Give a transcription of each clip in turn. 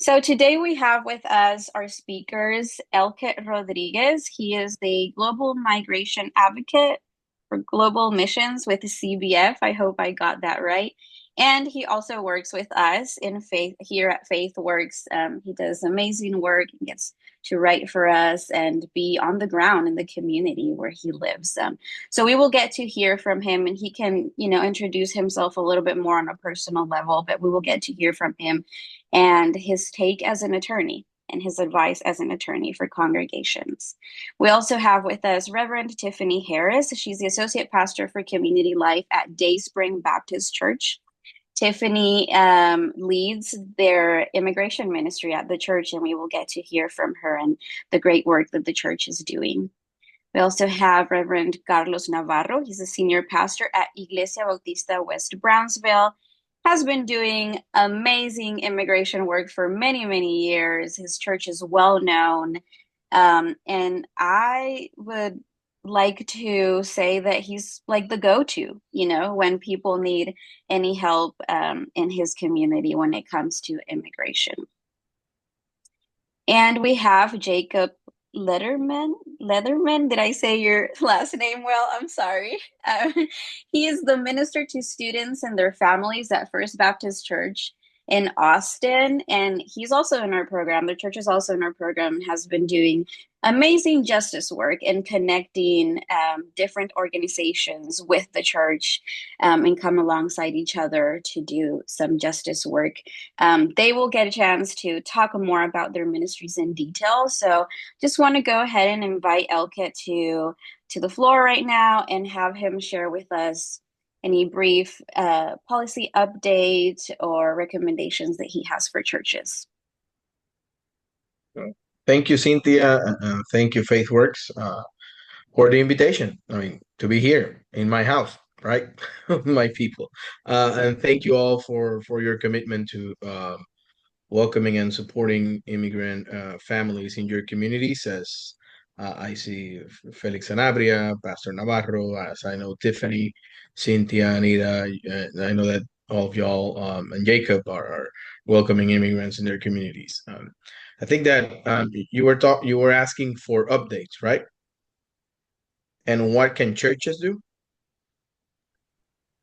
So today we have with us our speakers, Elket Rodriguez. He is the Global Migration Advocate for Global Missions with the CBF. I hope I got that right. And he also works with us in Faith here at Faith Works. He does amazing work. He gets to write for us and be on the ground in the community where he lives. So we will get to hear from him, and he can, introduce himself a little bit more on a personal level. But we will get to hear from him and his take as an attorney and his advice as an attorney for congregations. We also have with us Reverend Tiffani Harris. She's the Associate Pastor for Community Life at DaySpring Baptist Church. Tiffani leads their immigration ministry at the church, and we will get to hear from her and the great work that the church is doing. We also have Reverend Carlos Navarro. He's a senior pastor at Iglesia Bautista, West Brownsville, has been doing amazing immigration work for many, many years. His church is well known. And I would like to say that he's like the go-to, when people need any help in his community when it comes to immigration. And we have Jacob Letterman. Did I say your last name well? I'm sorry. He is the minister to students and their families at First Baptist Church in Austin. And he's also in our program. The church is also in our program and has been doing amazing justice work and connecting different organizations with the church and come alongside each other to do some justice work. They will get a chance to talk more about their ministries in detail. So just want to go ahead and invite Elket to the floor right now and have him share with us any brief policy updates or recommendations that he has for churches. Thank you, Cynthia. Thank you, FaithWorks, for the invitation. I mean, to be here in my house, right? My people. And thank you all for your commitment to welcoming and supporting immigrant families in your communities. As I see Felix Sanabria, Pastor Navarro, as I know Tiffani, Cynthia, Anita. I know that all of y'all and Jacob are welcoming immigrants in their communities. I think that you were asking for updates, right? And what can churches do?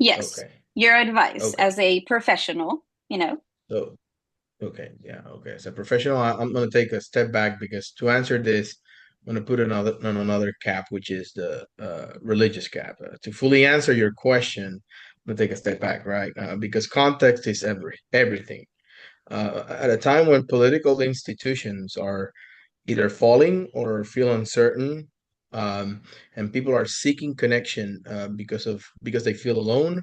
Yes, Okay. your advice Okay. as a professional. So okay, yeah, okay. As a professional, I'm going to take a step back because to answer this, I'm going to put another cap, which is the religious cap. To fully answer your question, I'm going to take a step back, right? Because context is everything. At a time when political institutions are either falling or feel uncertain, and people are seeking connection because they feel alone,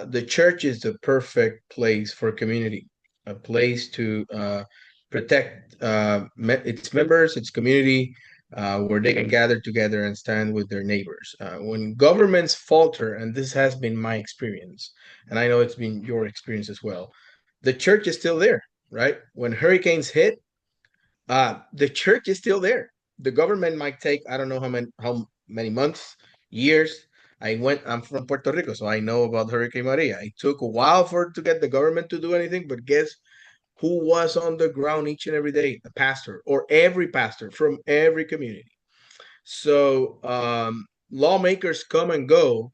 the church is the perfect place for community, a place to protect its members, its community, where they can gather together and stand with their neighbors. When governments falter, and this has been my experience, and I know it's been your experience as well, the church is still there, right? When hurricanes hit, the church is still there. The government might take, I don't know how many months, years. I'm from Puerto Rico, so I know about Hurricane Maria. It took a while to get the government to do anything, but guess who was on the ground each and every day? The pastor, or every pastor from every community. So lawmakers come and go,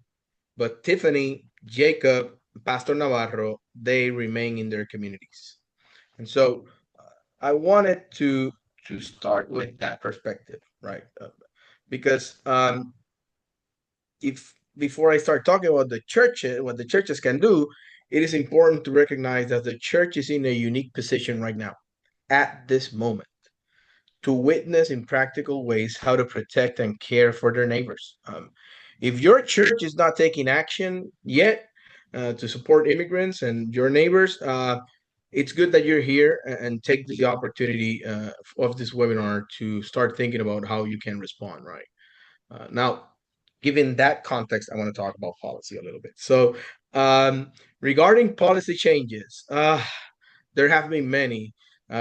but Tiffani, Jacob, Pastor Navarro, they remain in their communities. And so I wanted to start with that perspective, right? Because if before I start talking about the church, what the churches can do, it is important to recognize that the church is in a unique position right now, at this moment, to witness in practical ways how to protect and care for their neighbors. If your church is not taking action yet to support immigrants and your neighbors, it's good that you're here and take the opportunity of this webinar to start thinking about how you can respond, right? Now, given that context, I want to talk about policy a little bit. So, regarding policy changes, there have been many.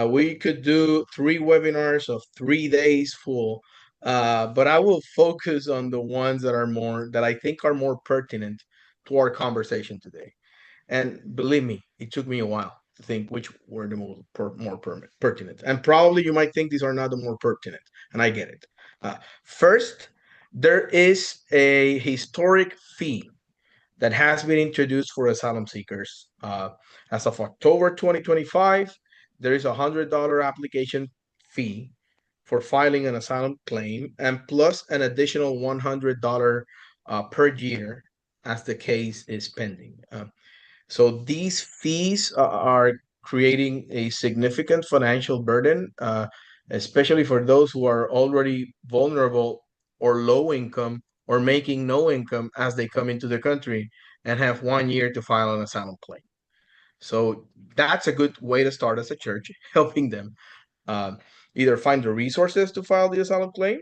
We could do 3 webinars of 3 days full, but I will focus on the ones that I think are more pertinent to our conversation today. And believe me, it took me a while. think which were the more pertinent. And probably you might think these are not the more pertinent, and I get it. First, there is a historic fee that has been introduced for asylum seekers. As of October 2025, there is $100 application fee for filing an asylum claim, and plus an additional $100 per year as the case is pending. So these fees are creating a significant financial burden, especially for those who are already vulnerable or low income or making no income as they come into the country and have 1 year to file an asylum claim. So that's a good way to start as a church, helping them uh, either find the resources to file the asylum claim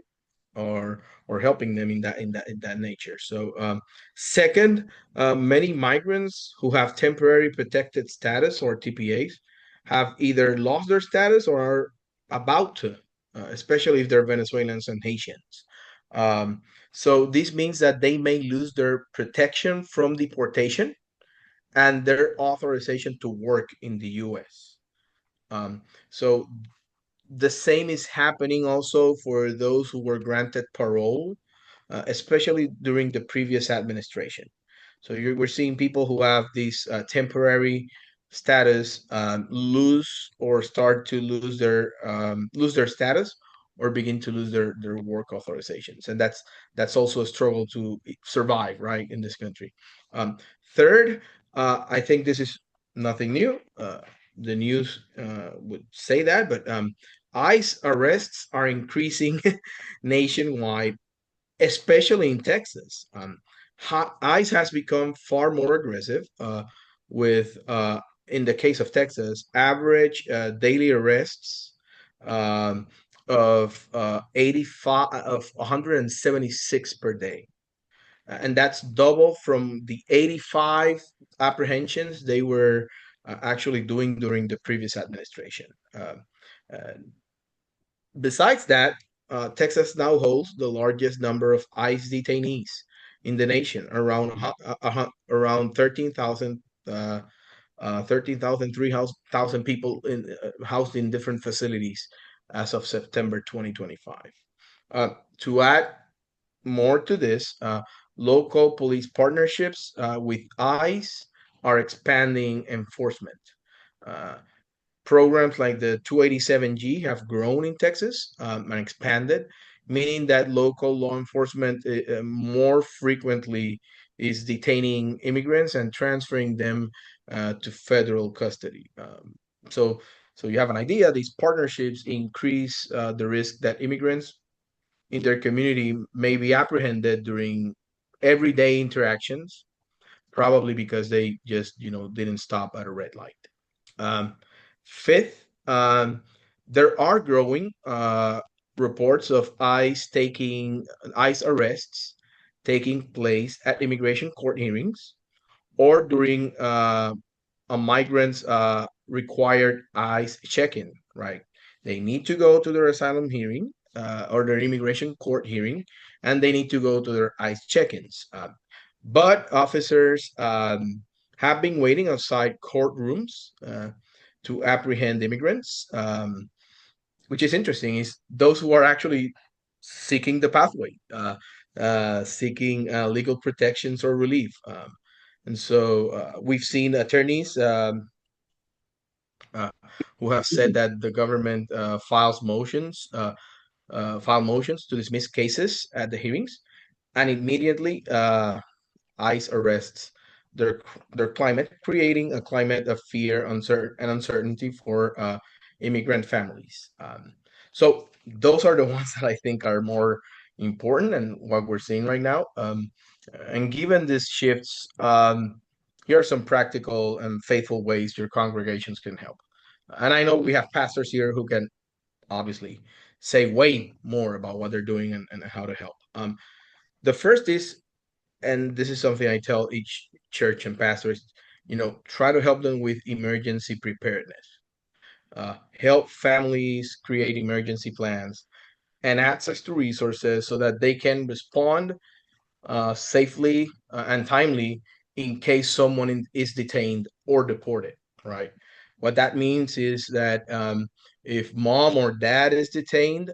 or helping them in that nature. So second, many migrants who have temporary protected status or TPAs have either lost their status or are about to, especially if they're Venezuelans and Haitians. Um, so this means that they may lose their protection from deportation and their authorization to work in the U.S. So the same is happening also for those who were granted parole, especially during the previous administration. So we're seeing people who have these temporary status lose or start to lose their status or begin to lose their work authorizations, and that's also a struggle to survive, right, in this country. Third, I think this is nothing new. The news would say that, but ICE arrests are increasing nationwide, especially in Texas. ICE has become far more aggressive, with, in the case of Texas, average daily arrests um, of 176 per day. And that's double from the 85 apprehensions they were actually doing during the previous administration. Uh, Besides that, Texas now holds the largest number of ICE detainees in the nation, around 13,000, 13,000 people housed in different facilities as of September 2025. To add more to this, local police partnerships with ICE are expanding enforcement. Uh, Programs like the 287G have grown in Texas and expanded, meaning that local law enforcement more frequently is detaining immigrants and transferring them to federal custody. So, so you have an idea. These partnerships increase the risk that immigrants in their community may be apprehended during everyday interactions, probably because they just didn't stop at a red light. Um, Fifth, there are growing reports of ICE arrests taking place at immigration court hearings or during a migrant's required ICE check-in. Right, they need to go to their asylum hearing or their immigration court hearing, and they need to go to their ICE check-ins. But officers have been waiting outside courtrooms to apprehend immigrants, which is interesting. Is those who are actually seeking the pathway, seeking legal protections or relief. And so we've seen attorneys uh, who have said that the government file motions to dismiss cases at the hearings, and immediately ICE arrests their climate, creating a climate of fear, and uncertainty for immigrant families. So those are the ones that I think are more important and what we're seeing right now. And given these shifts, here are some practical and faithful ways your congregations can help. And I know we have pastors here who can obviously say way more about what they're doing and how to help. The first is, and this is something I tell each church and pastors, try to help them with emergency preparedness. Help families create emergency plans and access to resources so that they can respond safely and timely in case someone is detained or deported, right? What that means is that if mom or dad is detained,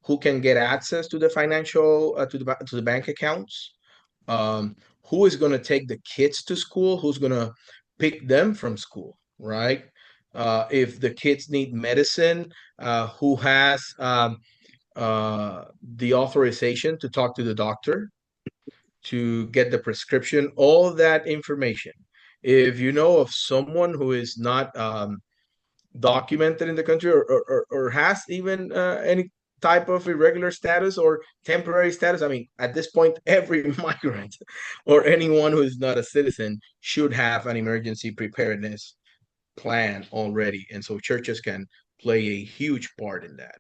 who can get access to the financial to the bank accounts? Um, who is going to take the kids to school? Who's going to pick them from school, right? If the kids need medicine, who has the authorization to talk to the doctor to get the prescription? All that information. If you know of someone who is not documented in the country, or has even any type of irregular status or temporary status. I mean, at this point, every migrant or anyone who is not a citizen should have an emergency preparedness plan already. And so churches can play a huge part in that.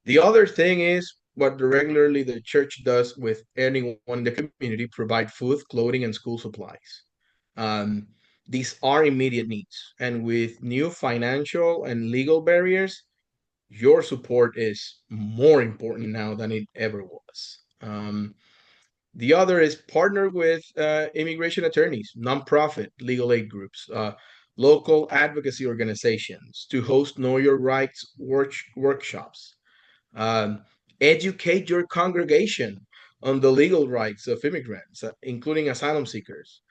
The other thing is what regularly the church does with anyone in the community: provide food, clothing, and school supplies. Um, these are immediate needs. And with new financial and legal barriers, your support is more important now than it ever was. The other is partner with immigration attorneys, nonprofit legal aid groups, local advocacy organizations to host Know Your Rights workshops. um, Educate your congregation on the legal rights of immigrants, including asylum seekers,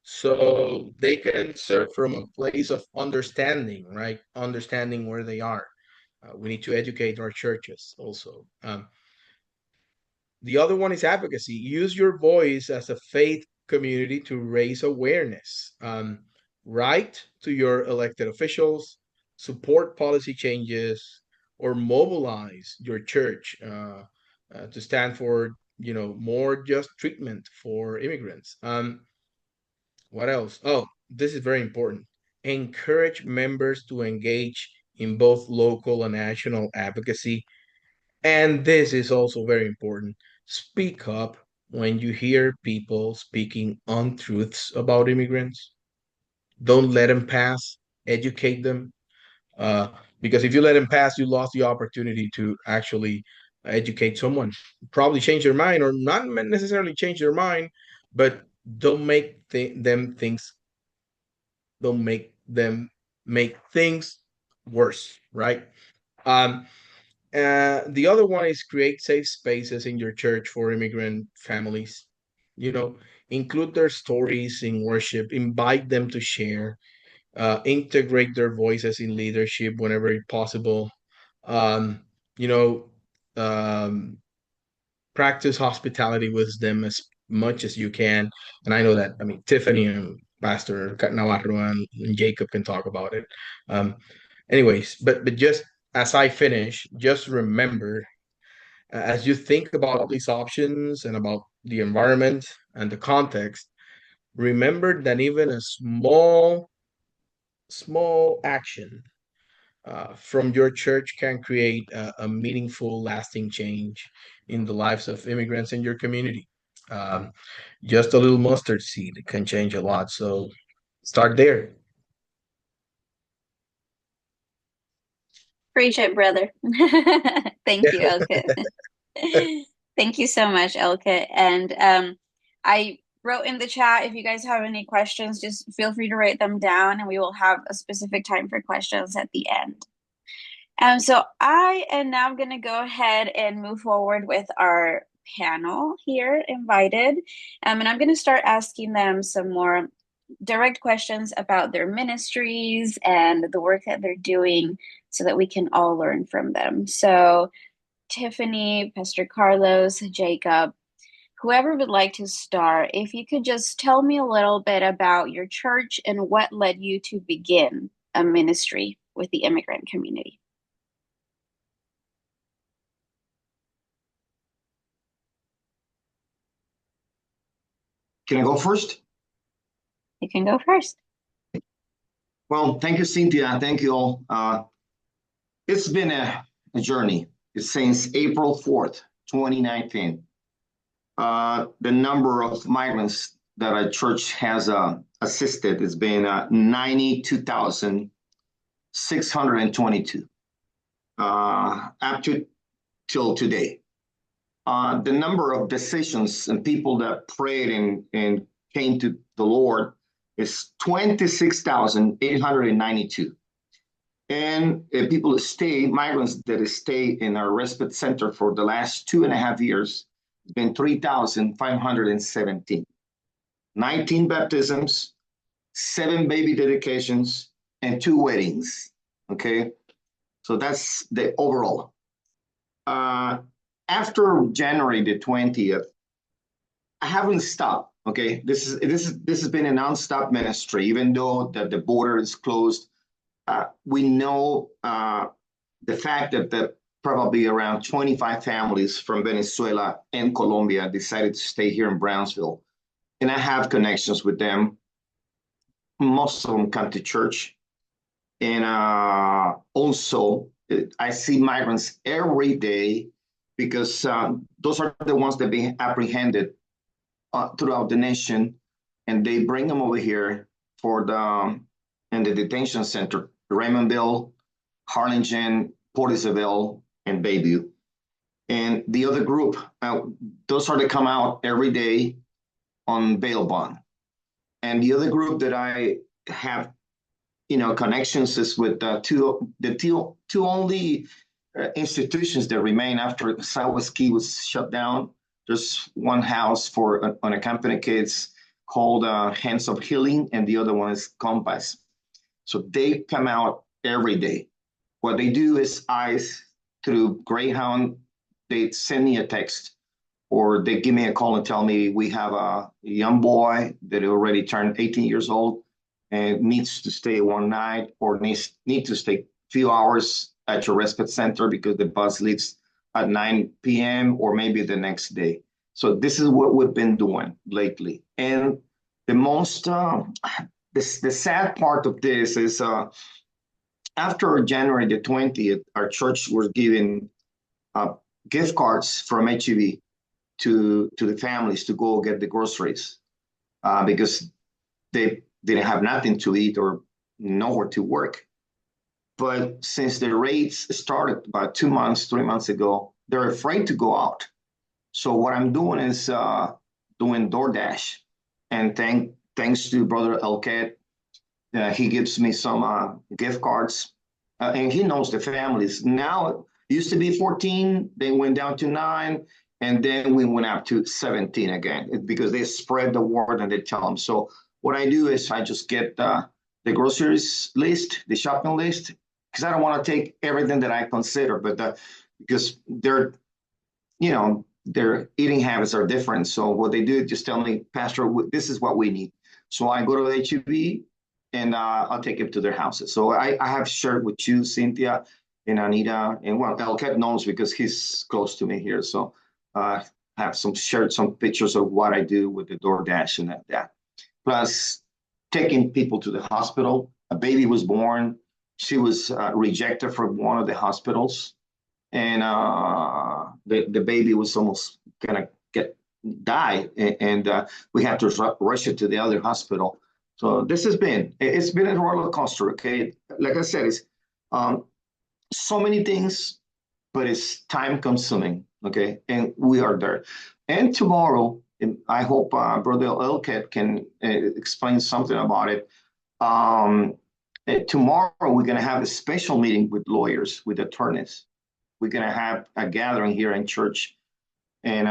so they can serve from a place of understanding, right? Understanding where they are. We need to educate our churches also. The other one is advocacy. Use your voice as a faith community to raise awareness. Write to your elected officials, support policy changes, or mobilize your church to stand for more just treatment for immigrants. What else? Oh, this is very important. Encourage members to engage in both local and national advocacy, and this is also very important. Speak up when you hear people speaking untruths about immigrants. Don't let them pass. Educate them. Uh, because if you let them pass, you lost the opportunity to actually educate someone. Probably change their mind, or not necessarily change their mind, but don't make them things. Don't make them make things worse, right? Um, the other one is create safe spaces in your church for immigrant families. You know, include their stories in worship, invite them to share, integrate their voices in leadership whenever possible. Um, you know, um, practice hospitality with them as much as you can. And I know that, I mean, Tiffani and Pastor Navarro and Jacob can talk about it. Um, anyways, but just as I finish, just remember, as you think about all these options and about the environment and the context, remember that even a small action from your church can create a meaningful, lasting change in the lives of immigrants in your community. Um, just a little mustard seed can change a lot. So start there. Preach it, brother. Thank you, Elkit. Thank you so much, Elkit. And I wrote in the chat, if you guys have any questions, just feel free to write them down and we will have a specific time for questions at the end. So I am now going to go ahead and move forward with our panel here invited. And I'm going to start asking them some more direct questions about their ministries and the work that they're doing so that we can all learn from them. So Tiffani, Pastor Carlos, Jacob, whoever would like to start, if you could just tell me a little bit about your church and what led you to begin a ministry with the immigrant community. Can I go first? You can go first. Well, thank you, Cynthia. Thank you all. It's been a journey. It's since April 4th, 2019. The number of migrants that our church has assisted has been 92,622 up to till today. The number of decisions and people that prayed and came to the Lord is 26,892. And people that stay, migrants that stay in our respite center for the last 2.5 years, been 3,517. 19 baptisms, 7 baby dedications, and 2 weddings. Okay, so that's the overall. After January the 20th, I haven't stopped. Okay, this has been a nonstop ministry, even though the border is closed. We know the fact that probably around 25 families from Venezuela and Colombia decided to stay here in Brownsville, and I have connections with them. Most of them come to church, and also I see migrants every day because those are the ones that being apprehended throughout the nation, and they bring them over here for in the detention center, Raymondville, Harlingen, Port Isabel, and Bayview. And the other group, those are that come out every day on bail bond. And the other group that I have, connections is with the two only institutions that remain after Southwest Key was shut down. There's one house for unaccompanied kids called Hands of Healing, and the other one is Compass. So they come out every day. What they do is through Greyhound, they send me a text or they give me a call and tell me we have a young boy that already turned 18 years old and needs to stay one night or need to stay a few hours at your respite center because the bus leaves at 9 p.m. or maybe the next day. So this is what we've been doing lately. And the most, the sad part of this is after January the 20th, our church was giving gift cards from HEB to the families to go get the groceries because they didn't have nothing to eat or nowhere to work. But since the raids started about 2 months, 3 months ago, they're afraid to go out. So what I'm doing is doing DoorDash. And thanks to Brother Elket, he gives me some gift cards. And he knows the families. Now, it used to be 14, they went down to 9, and then we went up to 17 again because they spread the word and they tell them. So what I do is I just get the groceries list, the shopping list, because I don't want to take everything that I consider, but because their eating habits are different. So what they do is just tell me, Pastor, this is what we need. So I go to the HEB and I'll take it to their houses. So I have shared with you, Cynthia and Anita, and well, Elket knows because he's close to me here. So I have shared some pictures of what I do with the DoorDash and that. Plus taking people to the hospital. A baby was born. She was rejected from one of the hospitals, and the baby was almost gonna die, and we had to rush it to the other hospital. So it's been a roller coaster. Okay, like I said, it's so many things, but it's time consuming. Okay, and we are there. And tomorrow, I hope Brother Elket can explain something about it. Tomorrow, we're going to have a special meeting with lawyers, with attorneys. We're going to have a gathering here in church, and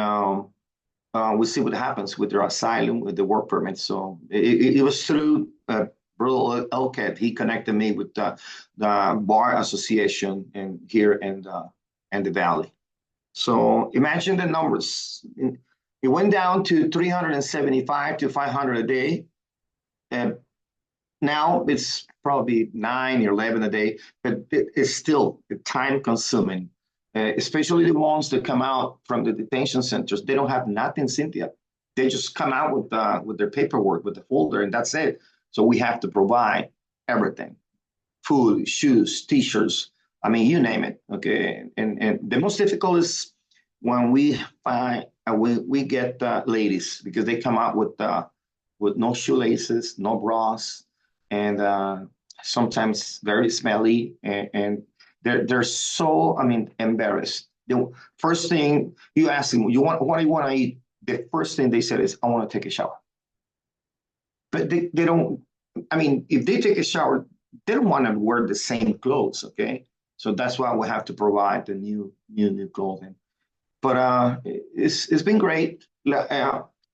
we'll see what happens with their asylum, with the work permit. So it was through Brother Elket. He connected me with the Bar Association here in the Valley. So imagine the numbers. It went down to 375 to 500 a day. And now it's probably 9 or 11 a day, but it's still time consuming, especially the ones that come out from the detention centers. They don't have nothing, Cynthia. They just come out with their paperwork, with the folder, and that's it. So we have to provide everything: food, shoes, T-shirts. I mean, you name it. Okay, and the most difficult is when we get ladies, because they come out with no shoelaces, no bras, and sometimes very smelly, and they're so, embarrassed. The first thing you ask them, what do you want to eat? The first thing they said is, I want to take a shower. but they don't, I mean, if they take a shower, they don't want to wear the same clothes, okay? So that's why we have to provide the new clothing. But it's been great.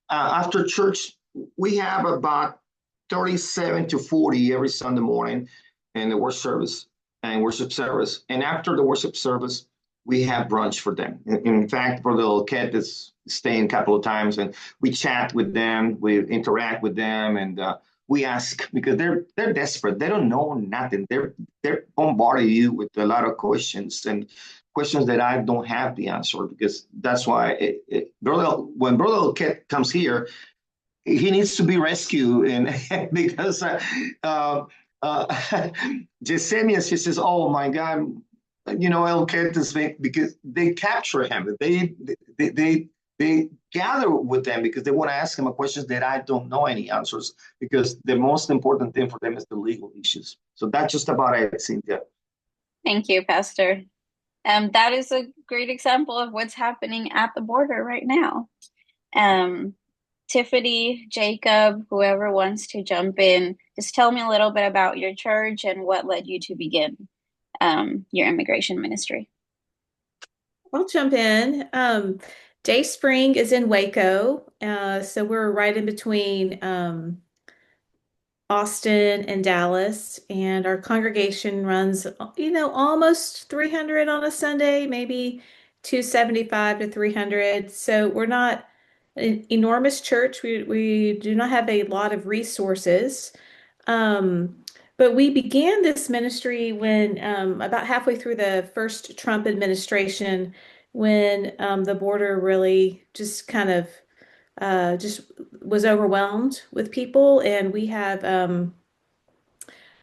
After church, we have about 37 to 40 every Sunday morning in the worship service. And after the worship service, we have brunch for them. In fact, Brother Elket is staying a couple of times, and we chat with them, we interact with them, and we ask because they're desperate. They don't know nothing. They're bombarding you with a lot of questions and questions that I don't have the answer, because that's why when Brother Elket comes here, he needs to be rescued, and because uh, Yesenia, she says, "Oh my God, Elket is because they capture him. They gather with them because they want to ask him a questions that I don't know any answers, because the most important thing for them is the legal issues. So that's just about it, Cynthia. Thank you, Pastor. That is a great example of what's happening at the border right now. Um, Tiffany, Jacob, whoever wants to jump in, just tell me a little bit about your church and what led you to begin your immigration ministry. I'll jump in. DaySpring is in Waco, so we're right in between Austin and Dallas, and our congregation runs, almost 300 on a Sunday, maybe 275 to 300. So we're not an enormous church. We do not have a lot of resources. Um, but we began this ministry when about halfway through the first Trump administration, when the border really just kind of just was overwhelmed with people. And we have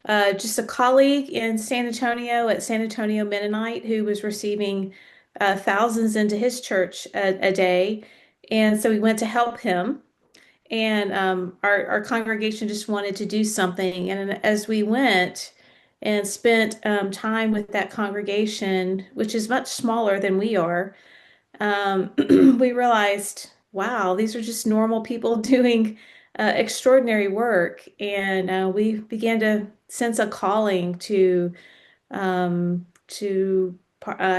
just a colleague in San Antonio at San Antonio Mennonite who was receiving thousands into his church a day. And so we went to help him. And our congregation just wanted to do something. And as we went and spent time with that congregation, which is much smaller than we are, we realized, wow, these are just normal people doing extraordinary work. And we began to sense a calling I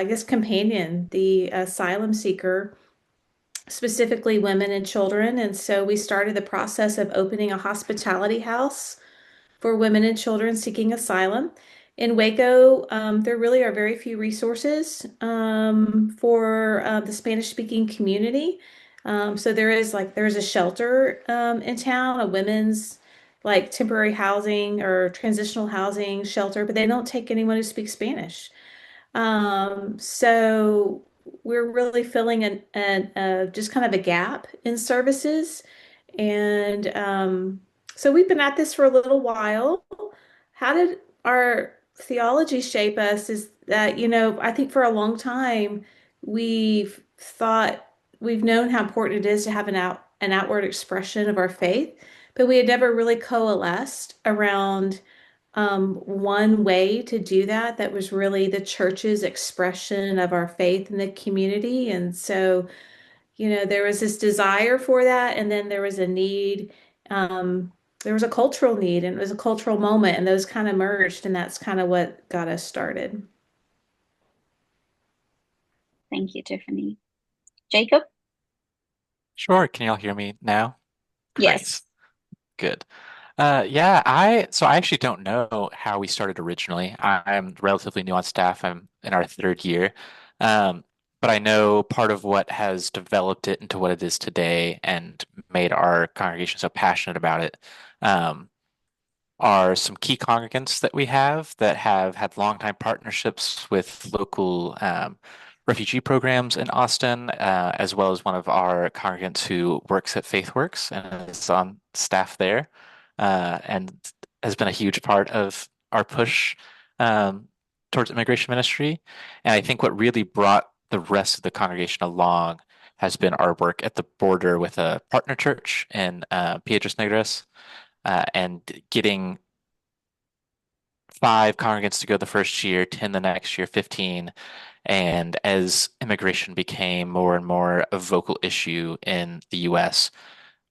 guess, companion the asylum seeker, specifically women and children. And so we started the process of opening a hospitality house for women and children seeking asylum. In Waco, there really are very few resources for the Spanish-speaking community. So there's a shelter in town, a women's like temporary housing or transitional housing shelter, but they don't take anyone who speaks Spanish. So we're really filling just kind of a gap in services. And so we've been at this for a little while. How did our theology shape us? Is that, I think for a long time we've known how important it is to have an outward expression of our faith, but we had never really coalesced around one way to do that. That was really the church's expression of our faith in the community. And so, there was this desire for that, and then there was a need. There was a cultural need, and it was a cultural moment, and those kind of merged, and that's kind of what got us started. Thank you, Tiffany. Jacob? Sure. Can y'all hear me now? Great. Yes. Good. I actually don't know how we started originally. I'm relatively new on staff. I'm in our third year. Um, but I know part of what has developed it into what it is today and made our congregation so passionate about it, um, are some key congregants that we have that have had longtime partnerships with local refugee programs in Austin, as well as one of our congregants who works at FaithWorks and is on staff there, and has been a huge part of our push um, towards immigration ministry. And I think what really brought the rest of the congregation along has been our work at the border with a partner church in Piedras Negras, and getting 5 congregants to go the first year, 10 the next year, 15. And as immigration became more and more a vocal issue in the US,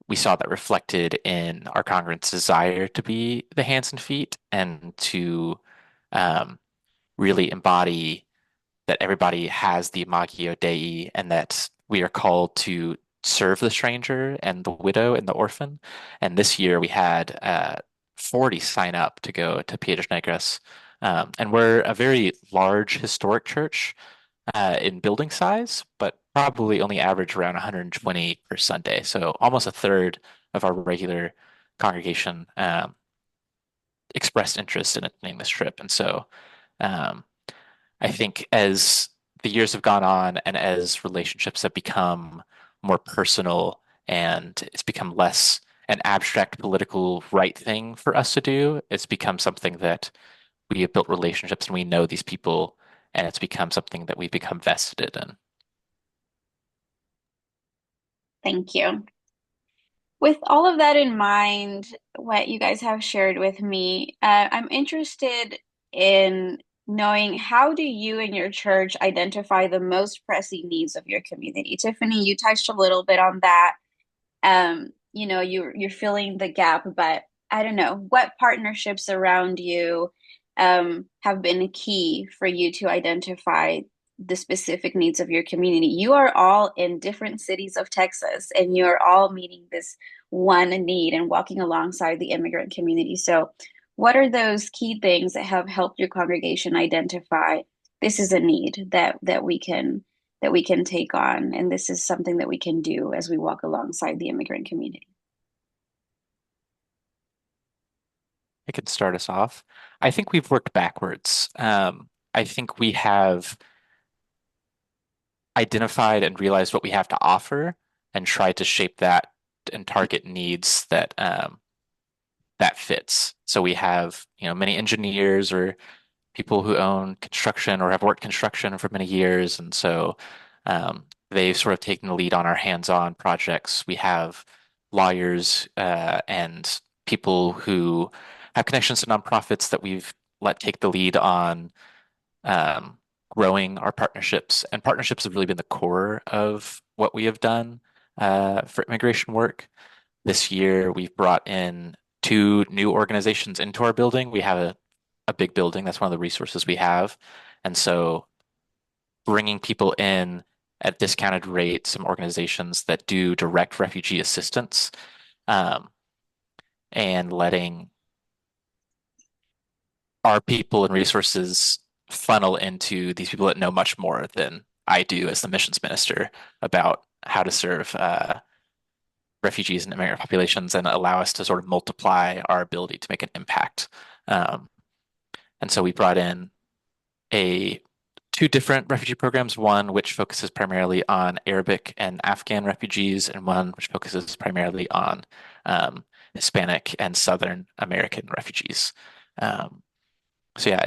we saw that reflected in our congregants' desire to be the hands and feet and to um, really embody that everybody has the Imago Dei and that we are called to serve the stranger and the widow and the orphan. And this year we had 40 sign up to go to Piedras Negras. And we're a very large historic church in building size, but probably only average around 120 per Sunday. So almost a third of our regular congregation expressed interest in attending this trip. And so um, I think as the years have gone on and as relationships have become more personal and it's become less an abstract political right thing for us to do, it's become something that we have built relationships and we know these people, and it's become something that we've become vested in. Thank you. With all of that in mind, what you guys have shared with me, I'm interested in knowing, how do you and your church identify the most pressing needs of your community? Tiffani, you touched a little bit on that. You're filling the gap, but I don't know, what partnerships around you have been key for you to identify the specific needs of your community? You are all in different cities of Texas, and you're all meeting this one need and walking alongside the immigrant community. So, what are those key things that have helped your congregation identify this is a need that we can take on, and this is something that we can do as we walk alongside the immigrant community? I could start us off. I think we've worked backwards. I think we have identified and realized what we have to offer and tried to shape that and target needs that fits. So we have, many engineers or people who own construction or have worked construction for many years, and so they've sort of taken the lead on our hands-on projects. We have lawyers and people who have connections to nonprofits that we've let take the lead on um, growing our partnerships. And partnerships have really been the core of what we have done for immigration work. This year, we've brought in two new organizations into our building. We have a big building. That's one of the resources we have. And so bringing people in at discounted rates, some organizations that do direct refugee assistance, um, and letting our people and resources funnel into these people that know much more than I do as the missions minister about how to serve refugees and immigrant populations and allow us to sort of multiply our ability to make an impact. Um, and so we brought in a two different refugee programs, one which focuses primarily on Arabic and Afghan refugees, and one which focuses primarily on Hispanic and Southern American refugees. Um, so yeah,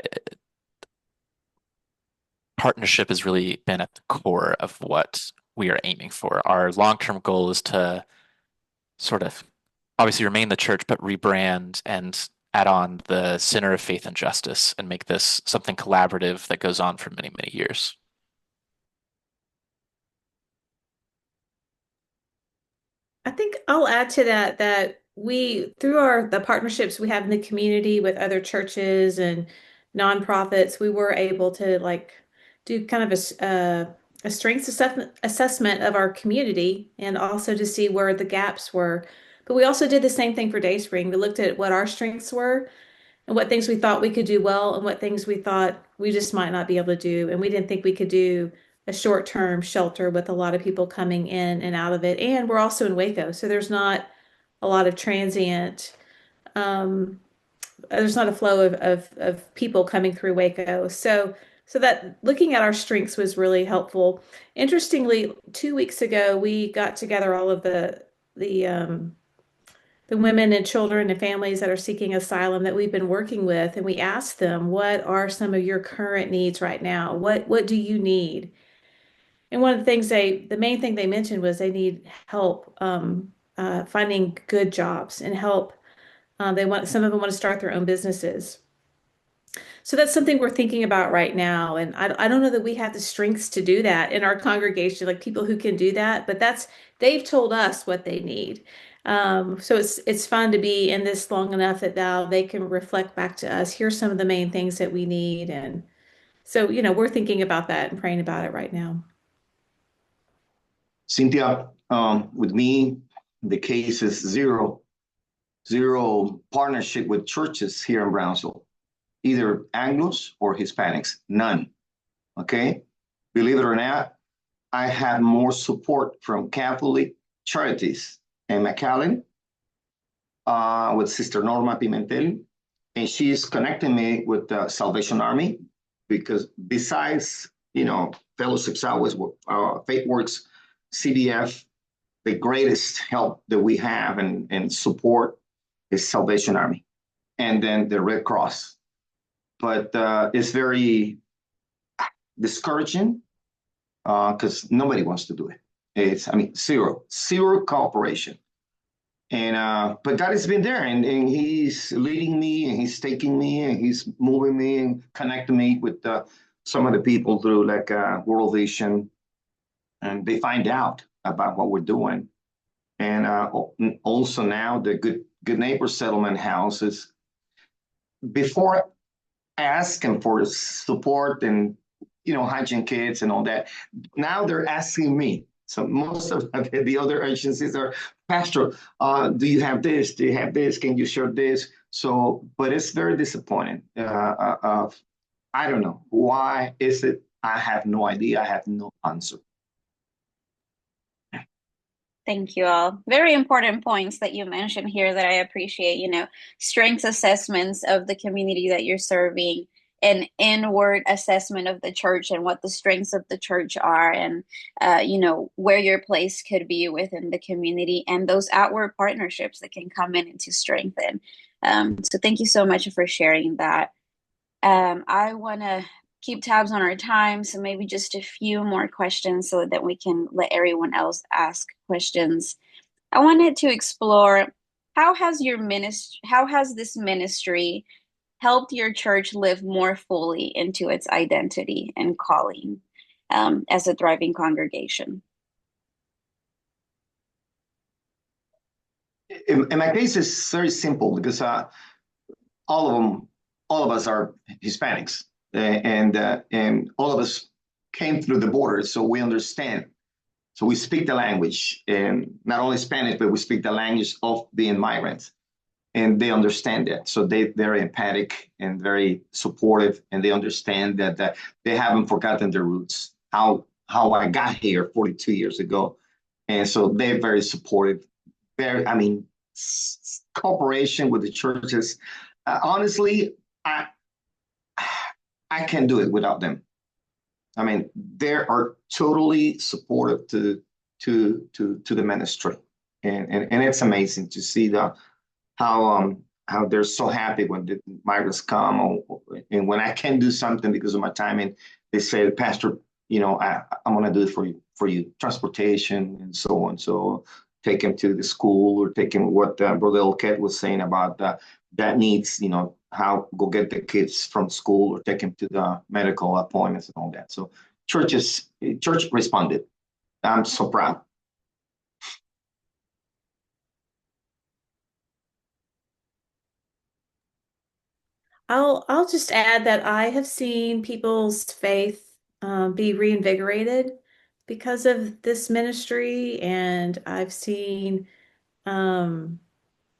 partnership has really been at the core of what we are aiming for. Our long-term goal is to sort of obviously remain the church, but rebrand and add on the center of faith and justice and make this something collaborative that goes on for many, many years. I think I'll add to that we, through the partnerships we have in the community with other churches and nonprofits, we were able to like do kind of a strengths assessment of our community and also to see where the gaps were. But we also did the same thing for DaySpring. We looked at what our strengths were and what things we thought we could do well and what things we thought we just might not be able to do. And we didn't think we could do a short-term shelter with a lot of people coming in and out of it. And we're also in Waco, so a lot of transient, um, there's not a flow of people coming through Waco. So that looking at our strengths was really helpful. Interestingly, 2 weeks ago, we got together all of the women and children and families that are seeking asylum that we've been working with, and we asked them, what are some of your current needs right now? What do you need? And one of the things the main thing they mentioned was they need help finding good jobs and help. Some of them want to start their own businesses. So that's something we're thinking about right now. And I don't know that we have the strengths to do that in our congregation, like people who can do that, but they've told us what they need. So it's fun to be in this long enough that now they can reflect back to us. Here's some of the main things that we need, and so we're thinking about that and praying about it right now. Cynthia, with me, the case is zero partnership with churches here in Brownsville, either Anglos or Hispanics, none. Okay, believe it or not, I have more support from Catholic charities in McAllen with Sister Norma Pimentel, and she is connecting me with the Salvation Army because besides fellowships hours, Faith Works, CDF, the greatest help that we have and support is Salvation Army, and then the Red Cross. But it's very discouraging because nobody wants to do it. I mean, zero cooperation. And but God has been there, and He's leading me, and He's taking me, and He's moving me, and connecting me with some of the people through like World Vision, and they find out about what we're doing. And also now the Good Neighbor Settlement houses. Before asking for support and hygiene kits and all that, now they're asking me. So most of the other agencies are, Pastor, do you have this? Do you have this? Can you share this? So, but it's very disappointing. I don't know. Why is it? I have no idea. I have no answer. Thank you all. Very important points that you mentioned here that I appreciate, strengths assessments of the community that you're serving, an inward assessment of the church and what the strengths of the church are, and where your place could be within the community, and those outward partnerships that can come in and to strengthen. So thank you so much for sharing that. I want to keep tabs on our time, so maybe just a few more questions so that we can let everyone else ask questions. I wanted to explore how has this ministry helped your church live more fully into its identity and calling as a thriving congregation? In my case, it's very simple because all of them, all of us are Hispanics, and all of us came through the border, so we understand. So we speak the language, and not only Spanish, but we speak the language of being migrants, and they understand that. So they're empathic and very supportive, and they understand that they haven't forgotten their roots. How I got here 42 years ago, and so they're very supportive. Very, I mean, cooperation with the churches. Honestly, I can't do it without them. I mean, they are totally supportive to the ministry, and it's amazing to see how they're so happy when the migrants come, and when I can do something because of my time, and they say, Pastor, I'm gonna do it for you, transportation and so on. So take him to the school or take him what Brother Elket was saying about that needs, how go get the kids from school or take him to the medical appointments and all that. So church responded. I'm so proud. I'll just add that I have seen people's faith be reinvigorated because of this ministry, and I've seen um,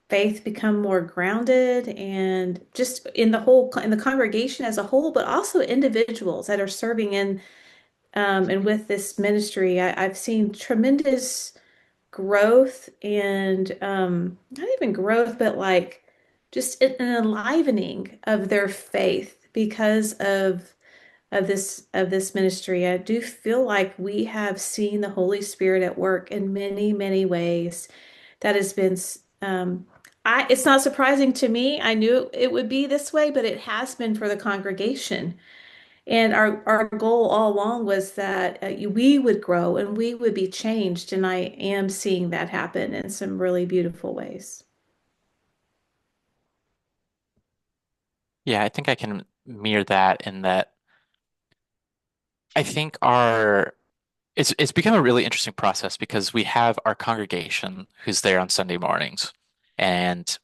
faith become more grounded and just in the congregation as a whole, but also individuals that are serving in and with this ministry. I've seen tremendous growth and not even growth, but like just an enlivening of their faith because of this ministry. I do feel like we have seen the Holy Spirit at work in many, many ways. That has been it's not surprising to me. I knew it would be this way, but it has been for the congregation. And our goal all along was that we would grow and we would be changed. And I am seeing that happen in some really beautiful ways. Yeah, I think I can mirror that in that I think our it's become a really interesting process because we have our congregation who's there on Sunday mornings, and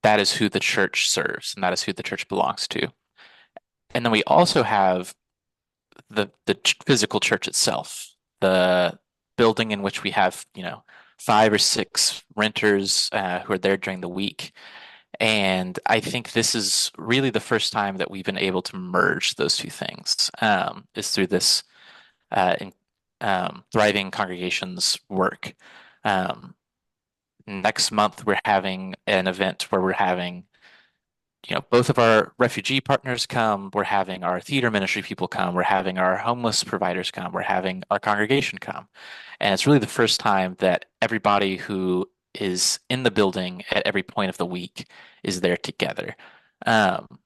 that is who the church serves, and that is who the church belongs to. And then we also have the physical church itself, the building in which we have, 5 or 6 renters who are there during the week. And I think this is really the first time that we've been able to merge those two things, is through this Thriving Congregations work. Um, Next month, we're having an event where we're having both of our refugee partners come, we're having our theater ministry people come, we're having our homeless providers come, we're having our congregation come. And it's really the first time that everybody who is in the building at every point of the week is there together. Um,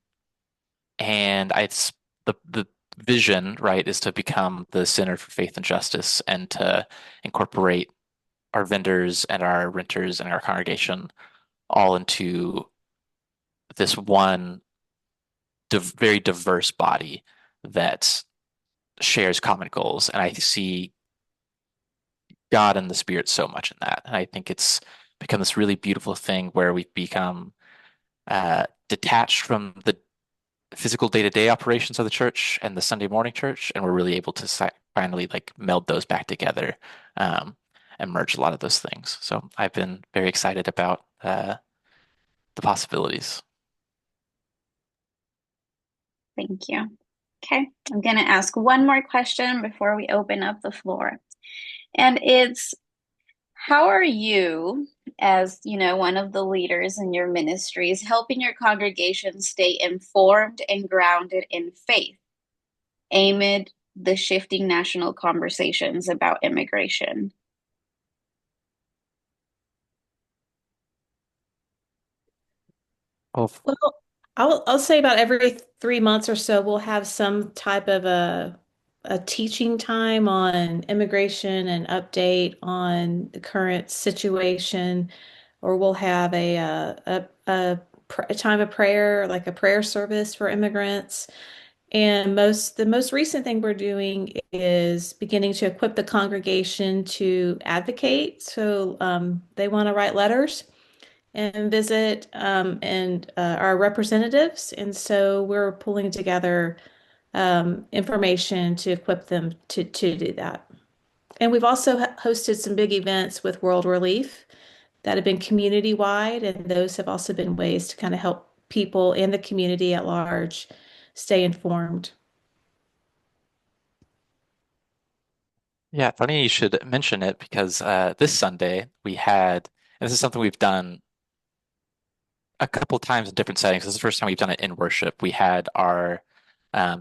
and it's the vision, right, is to become the Center for Faith and Justice and to incorporate our vendors and our renters and our congregation all into this one very diverse body that shares common goals. And I see God and the Spirit so much in that. And I think it's become this really beautiful thing where we've become detached from the physical day-to-day operations of the church and the Sunday morning church, and we're really able to finally like meld those back together and merge a lot of those things. So I've been very excited about the possibilities. Thank you. Okay, I'm going to ask one more question before we open up the floor. And it's, how are you, as one of the leaders in your ministries, helping your congregation stay informed and grounded in faith amid the shifting national conversations about immigration? Well, Well, I'll say about every 3 months or so, we'll have some type of a teaching time on immigration and update on the current situation, or we'll have a time of prayer, like a prayer service for immigrants. And the most recent thing we're doing is beginning to equip the congregation to advocate. So they want to write letters and visit and our representatives. And so we're pulling together information to equip them to do that. And we've also hosted some big events with World Relief that have been community wide, and those have also been ways to kind of help people in the community at large stay informed. yeah, funny you should mention it because this Sunday we had, and this is something we've done a couple times in different settings. This is the first time we've done it in worship. We had our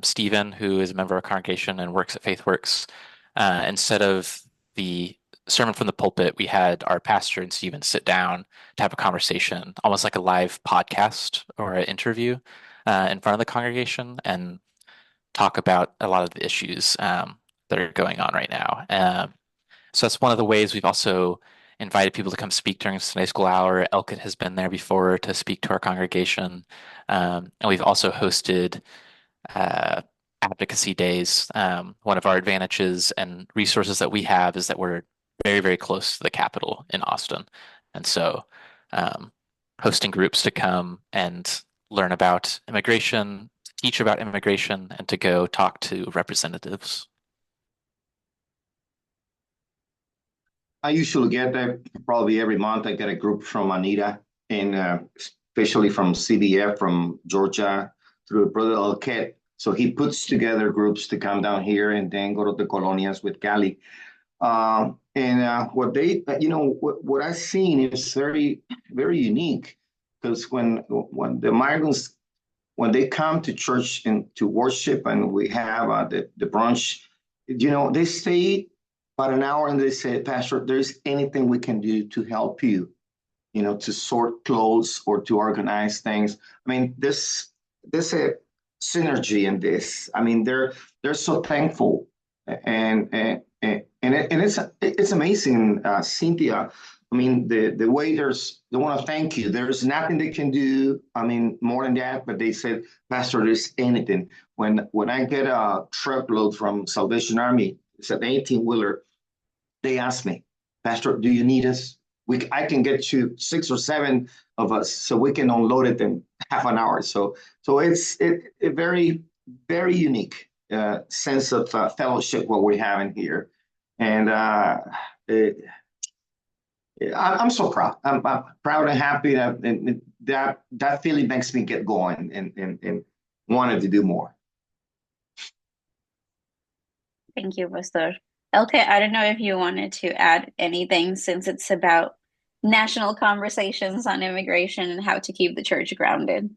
Stephen, who is a member of our congregation and works at FaithWorks. Instead of the sermon from the pulpit, we had our pastor and Stephen sit down to have a conversation, almost like a live podcast or an interview in front of the congregation and talk about a lot of the issues that are going on right now. So that's one of the ways we've also invited people to come speak during Sunday school hour. Elket has been there before to speak to our congregation. And we've also hosted uh, advocacy days. One of our advantages and resources that we have is that we're very, very close to the Capitol in Austin. And so hosting groups to come and learn about immigration, teach about immigration, and to go talk to representatives. I usually get that probably every month. I get a group from Anita and especially from CBF from Georgia through Brother Elket. So he puts together groups to come down here and then go to the colonias with Cali. And what they, what I've seen is very, very unique because when the migrants, when they come to church and to worship and we have the brunch, they stay about an hour and they say, Pastor, there's anything we can do to help you, to sort clothes or to organize things. I mean, there's a synergy in this. I mean, they're so thankful, and it's amazing, Cynthia. I mean, the waiters, they want to thank you. There's nothing they can do. I mean, more than that, but they said, Pastor, there's anything. When I get a truckload from Salvation Army, It's an 18-wheeler. They asked me, Pastor, do you need us? I can get you 6 or 7 of us so we can unload it in half an hour. So it's a very, very unique sense of fellowship what we're having here. And I'm so proud. I'm proud and happy that feeling makes me get going and wanted to do more. Thank you, Pastor. Elket, I don't know if you wanted to add anything since it's about national conversations on immigration and how to keep the church grounded.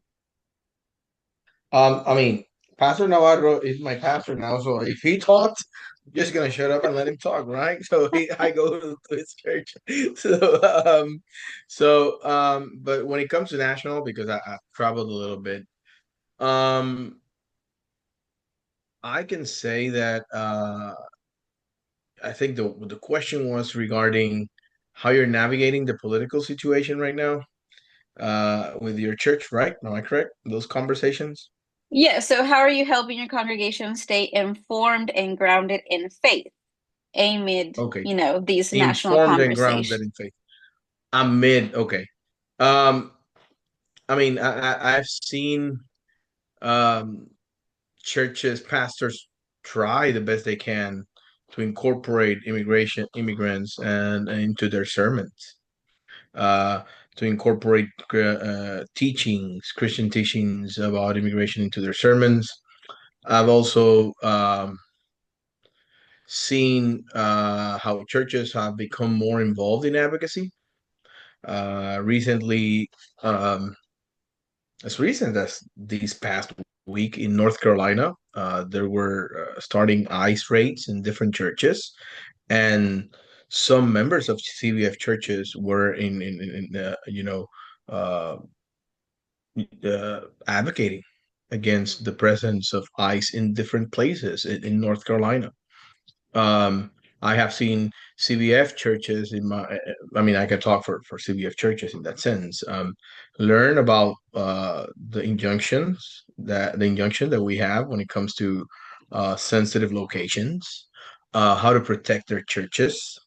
I mean, Pastor Navarro is my pastor now, so if he talks, I'm just gonna shut up and let him talk, right? So I go to his church. But when it comes to national, because I traveled a little bit, um, I can say that I think the question was regarding how you're navigating the political situation right now with your church, right? Am I correct? Those conversations? Yeah, so how are you helping your congregation stay informed and grounded in faith amid, Okay. these national Informed and grounded conversations? in faith. Amid, okay. Um, I mean, I've seen um churches, pastors try the best they can to incorporate immigrants and into their sermons. Uh, to incorporate teachings, Christian teachings about immigration into their sermons. I've also seen how churches have become more involved in advocacy. Recently, um, as recent as this past week in North Carolina, there were starting ICE raids in different churches, and some members of CBF churches were uh, advocating against the presence of ICE in different places in North Carolina. Um, I have seen CBF churches in my, I mean, I can talk for CBF churches in that sense. Learn about the injunction that we have when it comes to sensitive locations, how to protect their churches,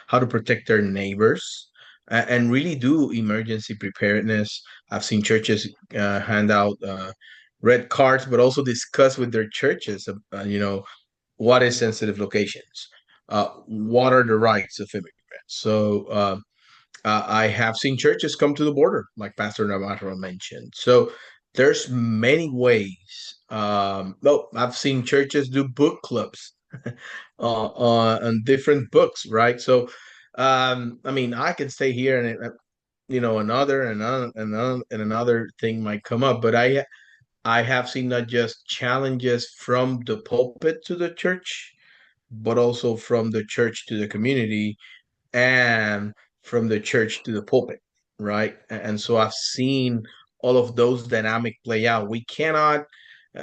how to protect their neighbors, and really do emergency preparedness. I've seen churches hand out red cards, but also discuss with their churches, what is sensitive locations, what are the rights of immigrants. So I have seen churches come to the border, like Pastor Navarro mentioned. So there's many ways. No, I've seen churches do book clubs on different books, right? So I mean, I can stay here and another thing might come up, but I have seen not just challenges from the pulpit to the church, but also from the church to the community and from the church to the pulpit, right? And so I've seen all of those dynamic play out. We cannot,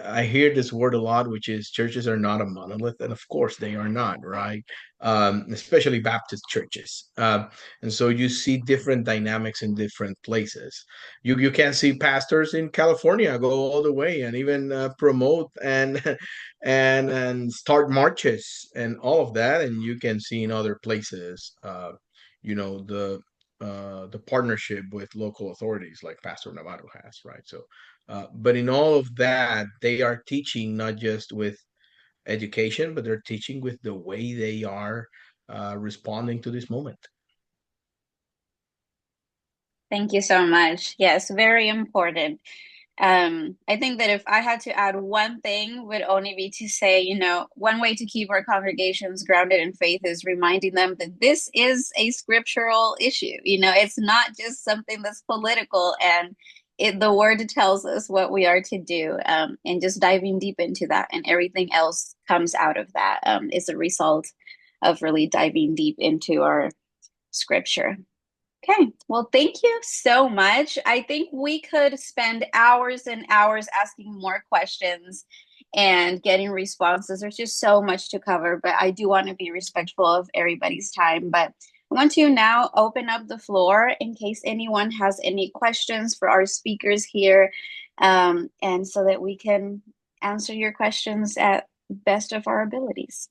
I hear this word a lot, which is churches are not a monolith. And of course they are not, right? Especially Baptist churches. And so you see different dynamics in different places. You can see pastors in California go all the way and even promote and and start marches and all of that, and you can see in other places you know the partnership with local authorities like Pastor Navarro has, right? So but in all of that, they are teaching not just with education, but they're teaching with the way they are responding to this moment. Thank you so much. Yes, very important. I think that if I had to add one thing, would only be to say, one way to keep our congregations grounded in faith is reminding them that this is a scriptural issue. It's not just something that's political, and the word tells us what we are to do, and just diving deep into that, and everything else comes out of that, is a result of really diving deep into our scripture. Okay, well, thank you so much. I think we could spend hours and hours asking more questions and getting responses. There's just so much to cover, but I do want to be respectful of everybody's time. But I want to now open up the floor in case anyone has any questions for our speakers here, and so that we can answer your questions at best of our abilities.